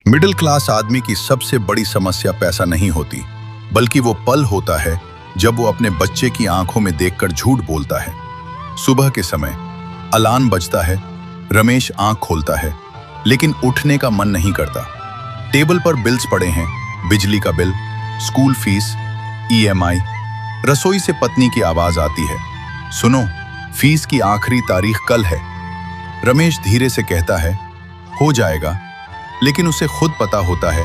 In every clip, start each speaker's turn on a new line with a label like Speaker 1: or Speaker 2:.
Speaker 1: Middle class आदमी की सबसे बड़ी समस्या पैसा नहीं होती, बल्कि वो पल होता है जब वो अपने बच्चे की आंखों में देखकर झूठ बोलता है। सुबह के समय अलार्म बजता है, रमेश आंख खोलता है, लेकिन उठने का मन नहीं करता। टेबल पर बिल्स पड़े हैं, बिजली का बिल, स्कूल फीस, ईएमआई। रसोई से पत्नी की आवाज आती है, सुनो, फीस की आखिरी तारीख कल है। रमेश धीरे से कहता है, हो जाएगा, लेकिन उसे खुद पता होता है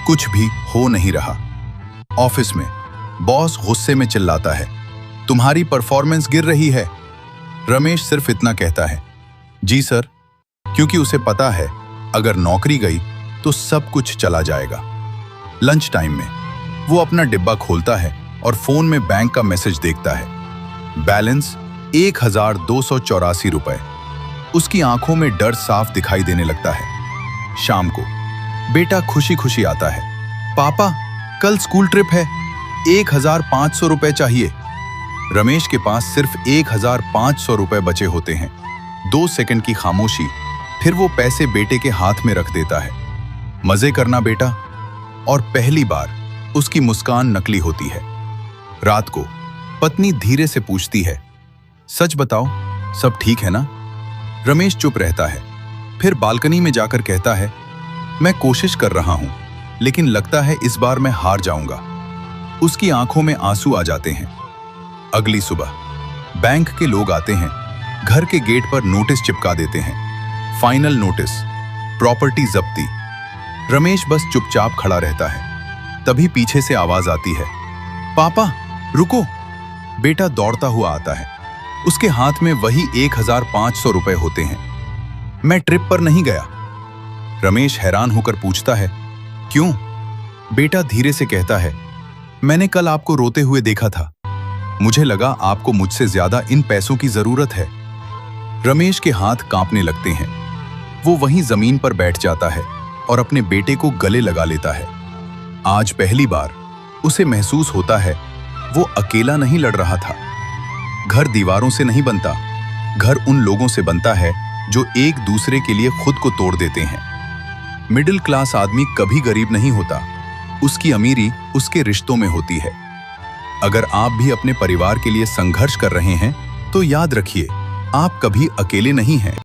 Speaker 1: कुछ भी हो नहीं रहा। ऑफिस में बॉस गुस्से में चिल्लाता है, तुम्हारी परफॉर्मेंस गिर रही है। रमेश सिर्फ इतना कहता है, जी सर, क्योंकि उसे पता है अगर नौकरी गई तो सब कुछ चला जाएगा। लंच टाइम में वो अपना डिब्बा खोलता है और फोन में बैंक का मैसेज देखता है, बैलेंस 1284 रुपए। उसकी आंखों में डर साफ दिखाई देने लगता है। शाम को बेटा खुशी खुशी आता है, पापा कल स्कूल ट्रिप है, 1500 रुपए चाहिए। रमेश के पास सिर्फ 1500 रुपए बचे होते हैं। 2 सेकंड की खामोशी, फिर वो पैसे बेटे के हाथ में रख देता है। मजे करना बेटा। और पहली बार उसकी मुस्कान नकली होती है। रात को पत्नी धीरे से पूछती है, सच बताओ, सब ठीक है ना? रमेश चुप रहता है, फिर बालकनी में जाकर कहता है, मैं कोशिश कर रहा हूं, लेकिन लगता है इस बार मैं हार जाऊंगा। उसकी आंखों में आंसू आ जाते हैं। अगली सुबह बैंक के लोग आते हैं, घर के गेट पर नोटिस चिपका देते हैं, फाइनल नोटिस, प्रॉपर्टी जब्ती। रमेश बस चुपचाप खड़ा रहता है। तभी पीछे से आवाज आती है, पापा रुको। बेटा दौड़ता हुआ आता है, उसके हाथ में वही 1500 रुपए होते हैं। मैं ट्रिप पर नहीं गया। रमेश हैरान होकर पूछता है, क्यों? बेटा धीरे से कहता है, मैंने कल आपको रोते हुए देखा था, मुझे लगा आपको मुझसे ज्यादा इन पैसों की जरूरत है। रमेश के हाथ कांपने लगते हैं। वो वहीं जमीन पर बैठ जाता है और अपने बेटे को गले लगा लेता है। आज पहली बार उसे महसूस होता है वो अकेला नहीं लड़ रहा था। घर दीवारों से नहीं बनता, घर उन लोगों से बनता है जो एक दूसरे के लिए खुद को तोड़ देते हैं। मिडिल क्लास आदमी कभी गरीब नहीं होता, उसकी अमीरी उसके रिश्तों में होती है। अगर आप भी अपने परिवार के लिए संघर्ष कर रहे हैं तो याद रखिए, आप कभी अकेले नहीं हैं।